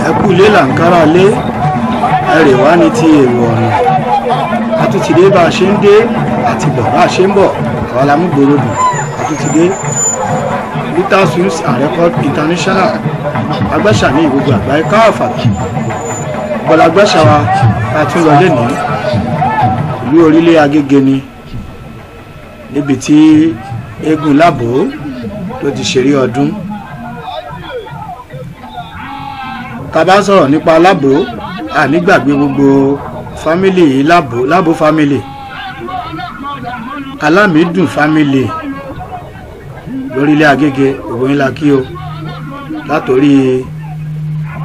ẹkú ilé làǹkárá lé ẹrè wá ní ti èrò ọ̀run àtúntìdé bá a ṣe ń dé àti bọ̀ bá a ṣe ń bọ̀ àwọn alámúgbòrò dùn àtúntìdé Little Films and Record International agbáṣà ní ìgbogbo àgbáyé káàfàtà bọ́lá agbáṣà wa ká tún lọ lé ní ìlú orílẹ̀ Agége ni níbi tí eégún Lábò tó ti ṣeré ọdún. Tá bá sọ̀rọ̀ nípa Lábò ànígbàgbé gbogbo fámílì Lábò fámílì Alámìdùn fámílì lórílẹ̀ Agége gbogbo ńlá kí o látòrí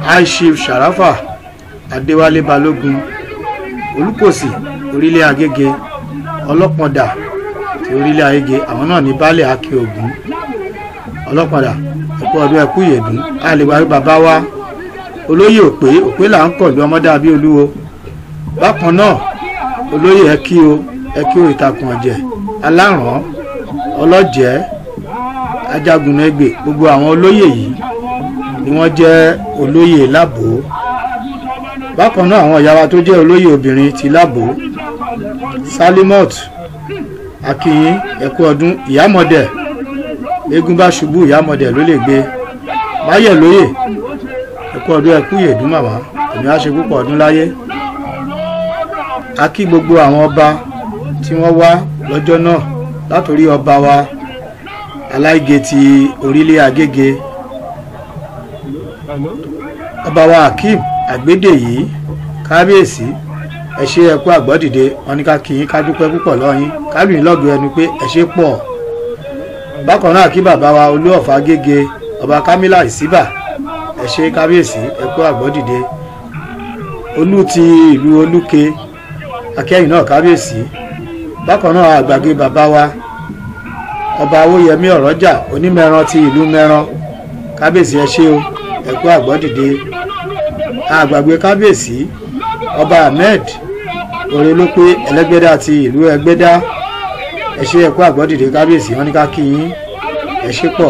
High Chief Sharafa Adéwálé Balógun Olúkòsì orílẹ̀ Agége Ọlọ́pọ̀dà ti orílẹ̀ Agége àwọn náà ní baálẹ̀ Akin Ògún Ọlọ́pọ̀dà ẹ̀kú ọdún ẹ̀kú ìyẹ̀dún àlèwárí bàbá wa olóyè òpé là ń kọ̀lú ọmọdé àbí olúwo bákan náà olóyè ẹ̀kí o ìtàkùn ọ̀jẹ̀ aláràn ọlọ́jẹ̀ ajagunẹgbẹ gbogbo àwọn olóyè yìí ni wọ́n jẹ́ olóyè Lábò bákan náà àwọn ìyá wa tó jẹ́ olóyè obìnrin ti Lábò Salimot Akínyìn ẹ̀kú ọdún ìyámọ̀dẹ̀ eégún bá ṣubú ìyámọ̀dẹ̀ ló lè gbé báyẹ̀ lóyè ẹ̀kú ọdún ẹ̀kú ìyèdún màmá èmi á ṣe púpọ̀ ọdún láyé a kí gbogbo àwọn ọba tí wọ́n wá lọ́jọ́ náà látòrí ọba wa Aláìgé ti orílẹ̀ Agége ọba wa Akeem Àgbédèyí kábíyèsí ẹ ṣé ẹkú àgbọ́dìde wọn ní ká kí yín ká dúpẹ́ púpọ̀ lọ́yìn kábìrín lọ́gbẹ̀ẹ́ ẹnu pé ẹ ṣé pọ̀ bákan náà kí bàbá wa Olúọ̀fà Agége ọba Kámílà Ìsíbà ẹ ṣé kábíyèsí ẹkú àgbọ́dìde olú ti ìlú Olúke akẹ́yìn náà kábíyèsí bákan náà àgbàgbé bàbá wa ọba Awóyẹmí Ọ̀rọ́jà onímẹ̀rán ti ìlú Mẹ́rán kábíyèsí ẹ ṣé o ẹkú àgbọ́dìde àgbàgbé kábíyèsí ọba Ahmed Orelópé Ẹlẹ́gbẹ́dá ti ìlú Ẹgbẹ́dá ẹ ṣé ẹkú àgbọ́dìde kábíyèsí wọn ní ká kí yín ẹ ṣé pọ̀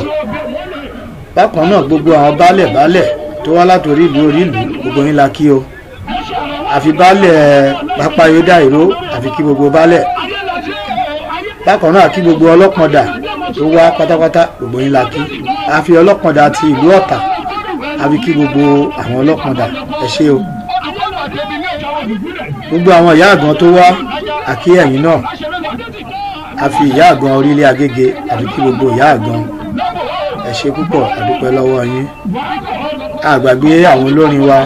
bákan náà gbogbo àwọn baálẹ̀ tó wá látòrí ìlú orílù gbogbo yín la kí o àfi baálẹ̀ Pápáyédá Ìró àfi kí gbogbo baálẹ̀ bákan náà kí gbogbo Ọlọ́pọ̀dà tó wá pátápátá gbogbo yín la kí àfi Ọlọ́pọ̀dà ti ìlú Ọ̀tà àfi kí gbogbo àwọn Ọlọ́pọ̀dà ẹ ṣé o gbogbo àwọn ìyá àgàn tó wá àkí ẹ̀yin náà àfi ìyá àgàn orílẹ̀ Agége àfi kí gbogbo ìyá àgàn ẹ ṣé púpọ̀ àdúpẹ́ lọ́wọ́ yín àgbàgbé àwọn olórin wa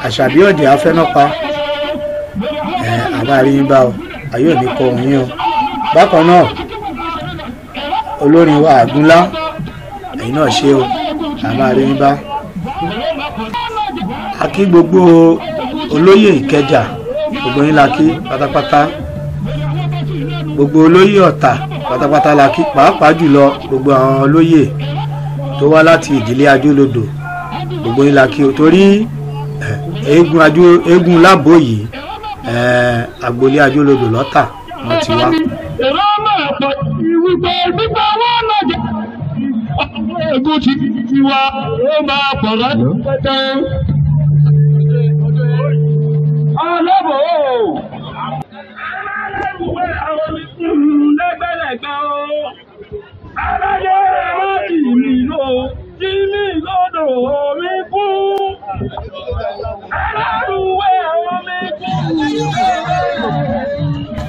Àṣàbí Ọ̀dẹ̀ Afẹ́nọ́pa àbá rí yín bá o ayé ò ní kọ yín o bákan náà olórin wa Àgúnlá ẹ̀yin náà ṣé o àbá rí yín bá a kí gbogbo olóyè Ìkẹjà gbogbo yín la kí pátápátá gbogbo olóyè Ọ̀tà pátápátá la kí pàápàá jùlọ gbogbo àwọn olóyè tó wá láti ìdílé Ajólodò gbogbo yín la kí o torí eégún Lábò yìí agboolé Ajólodò lọ́tà wọ́n ti wá. Eégún ti wá ó máa pọ̀ láti pẹ́tẹ́. Alábò àwọn lẹ́gbẹ̀lẹ́gbẹ̀ o aláyé láti mi lò kí mi lọ́dọ̀ omi kú alárùwé omi kú.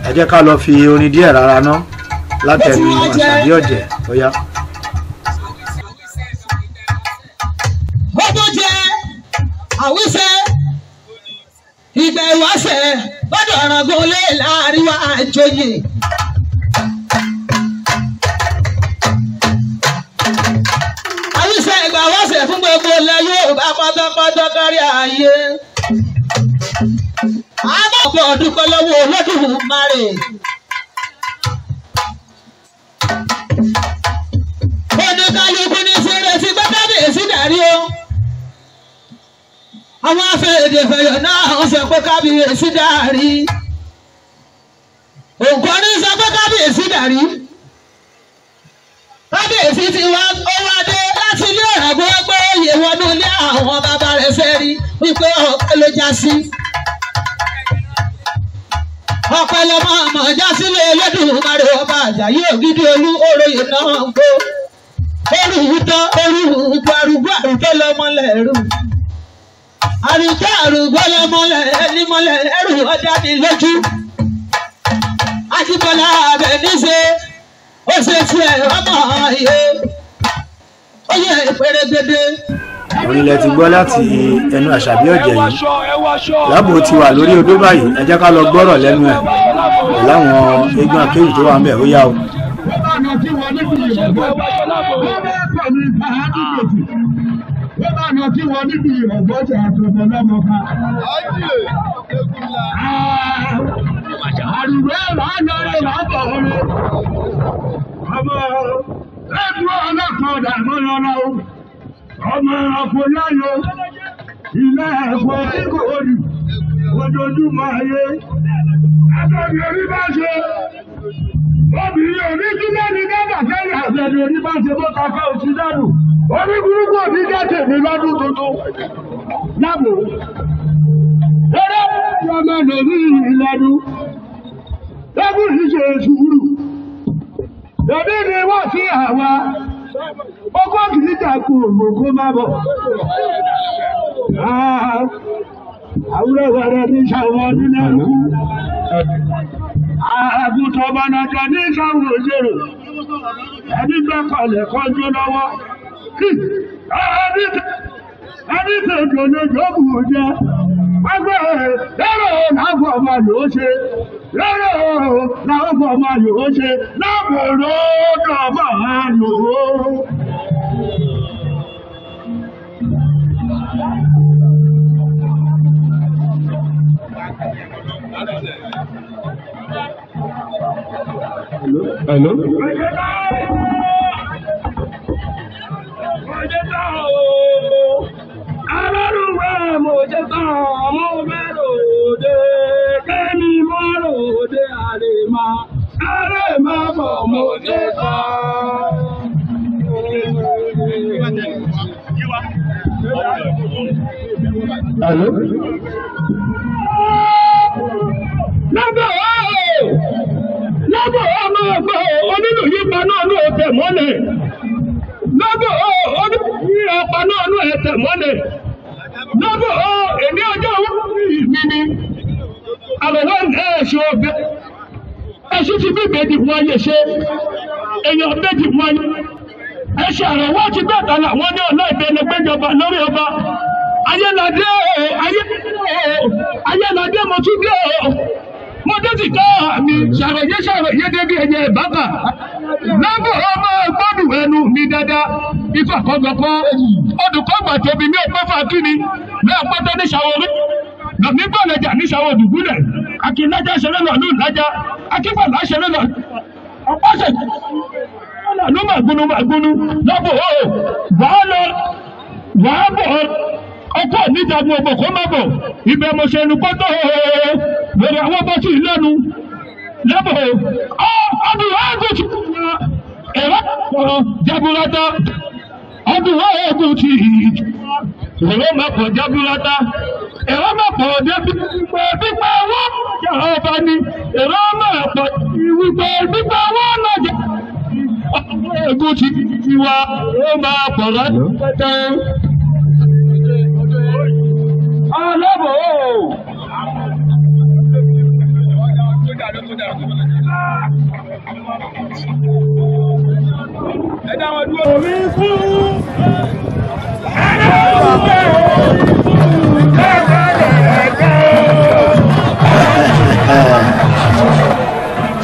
ẹ jẹ́ ká lọ fi orin díẹ̀ rárá ná látẹnu Àṣàbí Ọ̀jẹ̀ ó yá. Gbogbo jẹ́ àwíṣẹ́ ìgbà ìwáṣẹ̀ lọ́dọ̀ ọ̀ràngún lé láàrin wa àjòyè. Àwíṣẹ́ ìgbà ìwáṣẹ̀ fún gbogbo ilẹ̀ Yorùbá pátápátá kárí ayé. Àbọ̀bọ̀ dúpẹ́ lọ́wọ́ Olódùmarè. Oníkálukú ní fèrè sí kábíyèsí dàrí o. Àwọn afẹ́rẹ́dẹ̀fẹ̀yọ̀ náà ń sọ pé kábíyèsí dàrí. Òǹkọ́ni sọ pé kábíyèsí dàrí. Kábíyèsí ti wá ó wá dé láti ilé Ọ̀ràngún gbé oyè wọnú ilé wípé ọ̀pẹ ló já sí. ọ̀pẹ lọmọ àmọ̀ já sílé Olódùmarè ọba Àjàyí Ògìdì Olú òròyè náà ń gbó. Orúkú tán orúkú arúgbó àrùtó lọmọlẹ̀ ẹ̀rù. Àrùtó àrùgbó lọmọlẹ̀ ẹni mọlẹ̀ ẹ̀rù ọjà mi lójú. Ajíbọ́lá Àbẹ̀ní ṣe ó ṣe tiẹ̀ ọmọ ayé. Ó yẹ pérégedé. Orílẹ̀ ti gbọ́ láti ẹnu Àṣàbí Ọ̀jẹ̀ yìí. Láàbò ti wà lórí odó báyìí, ẹ jẹ́ ká lọ gbọ́rọ̀ lẹ́nu ẹ̀ láwọn eégún akéwì tó wà ń bẹ̀ ó yá o. Ọmọ ọkọ̀ láyọ̀ ilé ẹ̀kọ́ kíkòrì ojoojúmọ́ ayé. Àbẹ̀bí orí bá ṣe, obìnrin òní tí lẹ́ni dábà kẹ́yìn àbẹ̀bí orí bá ṣe bó kakẹ́ òsì dánù. Orí burúkú òní jẹ́ mi lọ́dún tuntun. Lábò, eré ọmọ lòrí ìlẹ́nu, lẹ́gùn ṣíṣe sùúrù. Òní ni wọ́n sí àwa. Ọgbọ́n kìí dàkú ògbò kó má bọ̀. Àwúrẹ́ wẹ̀rẹ̀ ní ṣàwọn nínú ẹ̀rù. Àgùntàn ọmọnàjà ní ṣàwọn òṣèrò. Ẹni gbẹ́kọ̀lẹ̀ kọjú lọ́wọ́. Ẹni tètè lè jókù jẹ. Ẹgbẹ́ lẹ́rọ láàbọ̀ ọmọ yóò ṣe. Lẹ́rọ láàbọ̀ ọmọ yóò ṣe. Láàbòrò dọ̀bọ̀ yóò. Hello? Alárùwẹ̀ mo jẹ́ tán ọmọ mẹ́rò òde, kẹ́mi mọ́rò òde àrèmá, àrèmá bọ̀ mo jẹ́ tán. Hello? Lábọ̀ ọmọ ọgbọ̀ onílù yípa náà ní ọ̀tẹ̀ mọ́lẹ̀. Lábọ̀ onílù ọ̀pá náà ní ọ̀tẹ̀ mọ́lẹ̀. Lábọ̀ èmi ọjọ́ mi ni àbẹ̀wọ̀ ẹ̀ṣọ́ ọ̀bẹ. Ẹṣin ti bí ìbejì fún ayé ṣe. Èèyàn méjì fún ayé. Ẹṣin àrẹ̀wọ́ ti gbẹ̀ta làwọn ní ọ̀nà ìbẹ̀lẹ̀ gbẹ́jọba lórí ọba. Ayéládé mo tún dé o. Mo dé ti ká mi ṣàròyé débi ẹ̀yẹ ìbáka. Lábọ̀ ọmọ gbọ́dù ẹnu mi dáadáa. Ifá kọ́gbọ̀kọ́. Odùkọ́gbà tóbi ní ọ̀pẹ́ fàkíní. Ní ọ̀pẹ́tẹ́ ní ṣàwórí. Nàmí gbọ́lẹ̀jà ní ṣàwó dùgbúlẹ̀. Akínájà ṣẹlẹ̀ lọ ní ìnájà. Akífàlà ṣẹlẹ̀ lọ. Ọ̀pọ̀ṣẹ̀ ló màgúnú. Lábọ̀ wàá bọ̀ ọkọ̀ níjàgbọ́n ọgbọ̀n kó má bọ̀ ibẹ̀ mo ṣe nu pọ́tọ́ lórí àwọn bọ́sù ìlẹ́nu lẹ́bọ̀ ọdún ọgùn ti ẹ̀rọ jaburata ọdún ọgùn ti ẹ̀rọ mẹ́pọ̀ jaburata ẹ̀rọ mẹ́pọ̀ débi pípẹ́ wọ́n jẹ́ ọba ni ẹ̀rọ mẹ́pọ̀ ìwípẹ́ pípẹ́ wọ́n náà jẹ́ ọgùn ti tiwa ó máa pọ̀ láti pẹ́tẹ́. Alábò! Ẹ̀dá wọn dúró. Omi fún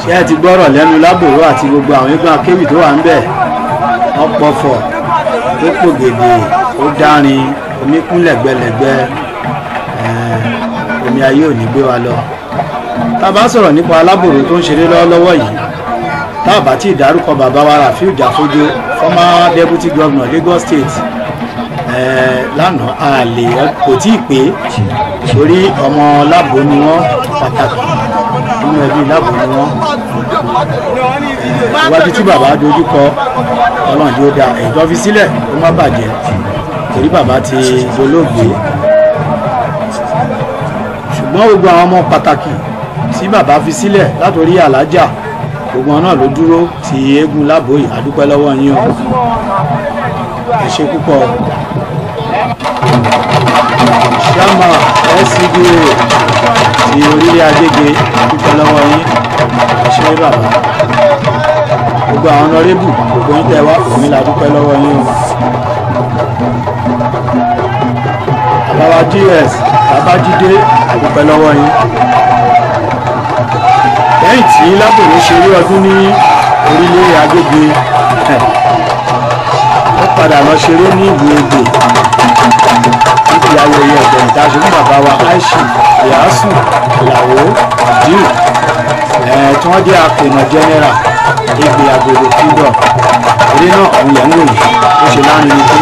ṣé ẹ ti gbọ́rọ̀ lẹ́nu Lábòrò àti gbogbo àwọn eégún akéwì tó wà ń bẹ̀? Ọ̀pọ̀fọ̀ tó pògèdè ó dárin omi kún lẹ́gbẹ̀lẹ́gbẹ̀ omi ayé ò ní gbé wa lọ. Tá a bá sọ̀rọ̀ nípa Lábòrò tó ń ṣeré lọ́wọ́lọ́wọ́ yìí, tá a bá tí ì dárúkọ bàbá wa Rafiu Jafojo, former deputy governor Lagos State, lánàá àlè kò tí ì pé torí ọmọ Lábò ni wọ́n pàtàkì nínú ẹbí Lábò ni wọ́n. Iwájú tí bàbá dojú kọ Ọlọ́run tí ó da èyí tó fi sílẹ̀ ó má bàjẹ́ torí bàbá ti dolóògbé. ṣùgbọ́n gbogbo àwọn ọmọ pàtàkì tí bàbá fi sílẹ̀ látòrí alájà gbogbo wọn náà ló dúró ti eégún lábòyí àdúpẹ́ lọ́wọ́ yín o ẹ ṣe púpọ̀ ṣáàmà LCDA ti orílẹ̀ Agége àdúpẹ́ lọ́wọ́ yín ẹ ṣe bàbá gbogbo àwọn ọ̀nàrẹ́bù gbogbo yín tẹ́ wá òun la dúpẹ́ lọ́wọ́ yín o àbáwá GS Babájídé àdúpẹ́ lọ́wọ́ yín lẹ́yìn tí Lábòrò ṣeré ọdún ní orílẹ̀ Agége ó padà lọ ṣeré ní ìlú Ẹdẹ níbi ayẹyẹ ẹ̀bẹ̀ ìdájọ́ fún bàbá wa Aishi Ìyásù ìyàwó díù tí wọ́n jẹ́ àpènà general ìgbé Àgbèrò kingdom eré náà òun yẹn ń wòye ó ṣe láàrin ní pé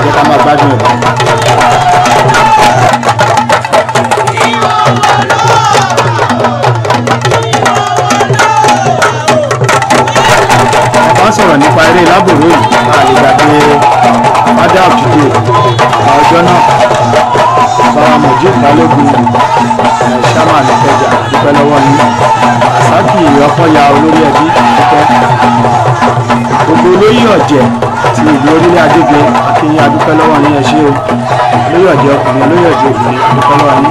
jẹ́ ká máa gbádùn ẹ̀ sọ̀rọ̀ nípa eré Lábòrò yìí àlègbàgbé fada òtútù ọjọ́ náà bàbá mọ̀jú balógun ṣámà nìkẹjà dúpẹ́ lọ́wọ́ ní àsákì ọkọ̀ya olórí ẹbí dúpẹ́ gbogbo olóyè ọ̀jẹ̀ ti ìlú orílẹ̀ Agége akínyìn adúpẹ́ lọ́wọ́ ní ẹṣẹ́ o olóyè ọ̀jẹ̀ ọkùnrin olóyè ọ̀jẹ̀ obìnrin adúpẹ́ lọ́wọ́ ní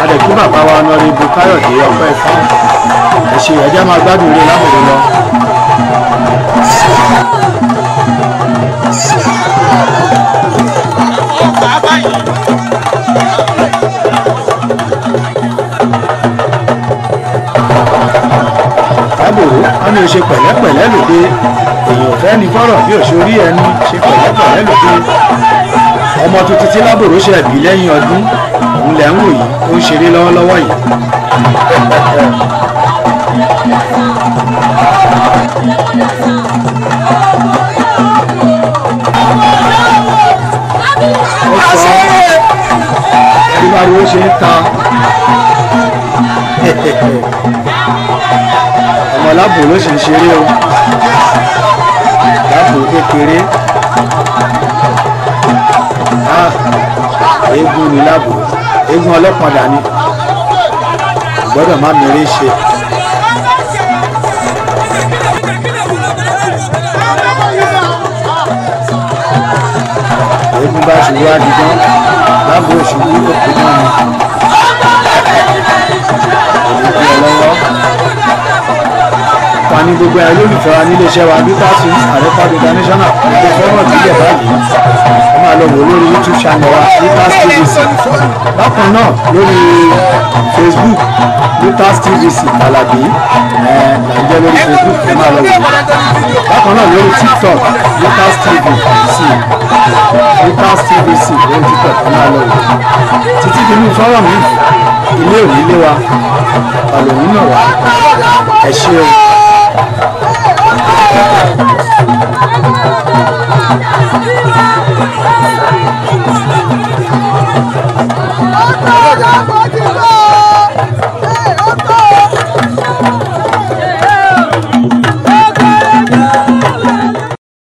adẹ̀kí bàbá wa Honorable Káyọ̀dé ọpẹ́ ìfá ẹṣẹ́ ẹjẹ́ máa gbádùn eré Lábòrò lọ. Lábòrò wọn ni ó ṣe pẹ̀lẹ́pẹ̀lẹ́ lòdì èèyàn fẹ́ ní fọ́rọ̀ bí òṣòrí ẹni ṣe pẹ̀lẹ́pẹ̀lẹ́ lòdì ọmọ tuntun tí Lábòrò ṣe bí lẹ́yìn ọdún òun lẹ̀ ń wò yìí ó ń ṣeré lọ́wọ́lọ́wọ́ yìí. ó sọ ìbáriwo ṣe ń ta ọmọ Lábòrò ṣe ń ṣeré o Lábòrò kékeré eégún ni Lábòrò eégún ọlọ́pàá ni gbọ́dọ̀ má mèrè ṣe. eégún bá ṣubú adigun Lábòrò ṣubú òkú náà ni èyí lọ́wọ́ wa ní gbogbo ẹ̀ lólùfẹ́ wa nílé iṣẹ́ wa Lucas Àrẹ́pàdé international ìgbé fọ́nà ìbílẹ̀ báyìí ẹ máa lọ wò lórí YouTube channel wa Lucas TVC bákan náà lórí Facebook Lucas TVC Alábí nàìjẹ́ lórí Facebook ẹ máa lọ wò bákan náà lórí TikTok Lucas TVC Lucas TVC lórí TikTok ẹ máa lọ wò títí dínú fọ́rọ̀ mi ilé òní lé wa àlòmí náà wà ẹ ṣé o. Thank you.